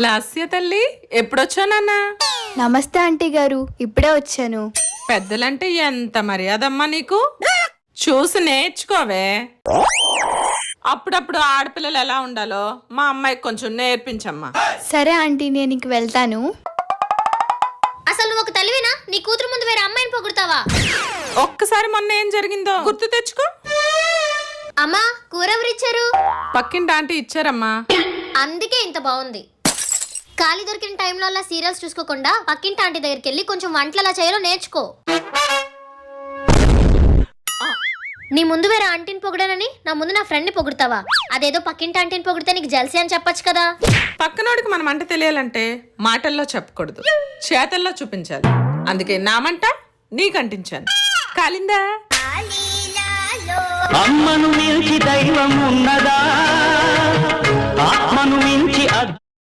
లాస్య తల్లి ఎప్పుడొచ్చానన్నా? నమస్తే ఆంటీ గారు, ఇప్పుడే వచ్చాను. పెద్దలంటే ఎంత మర్యాదమ్మా నీకు? చూసి నేర్చుకోవే. అప్పుడప్పుడు ఆడపిల్లలు ఎలా ఉండాలో మా అమ్మాయికి కొంచెం నేర్పించమ్మా. సరే ఆంటీ, నేను ఇంక వెళ్తాను. అసలు నువ్వు ఒక తల్లివేనా? నీ కూతురు ముందు వేరే అమ్మాయిని పొగుడుతావా? ఒక్కసారి మొన్న ఏం జరిగిందో గుర్తు తెచ్చుకో. అమ్మా, కూర ఎవరిచ్చారు? పక్కింటి ఆంటీ ఇచ్చారమ్మా. అందుకే ఇంత బాగుంది. ఖాళీ దొరికిన టైంలో అలా సీరియల్స్ చూసుకోకుండా పక్కింటి ఆంటీ దగ్గరికి వెళ్ళి కొంచెం వంటలు ఎలా చేయాలో నేర్చుకో. నీ ముందు వేరే ఆంటీని పొగడానని నా ముందు నా ఫ్రెండ్ని పొగుడతావా? అదేదో పక్కింటి ఆంటీని పొగిడితే నీకు జల్సీ అని చెప్పొచ్చు కదా. పక్కనోడికి మనం అంటే తెలియాలంటే మాటల్లో చెప్పకూడదు, చేతల్లో చూపించాలి. అందుకే నా మంట నీకంటించాను. కాలిందా? అమ్మను మించి దైవం ఉన్నదా? ఆత్మను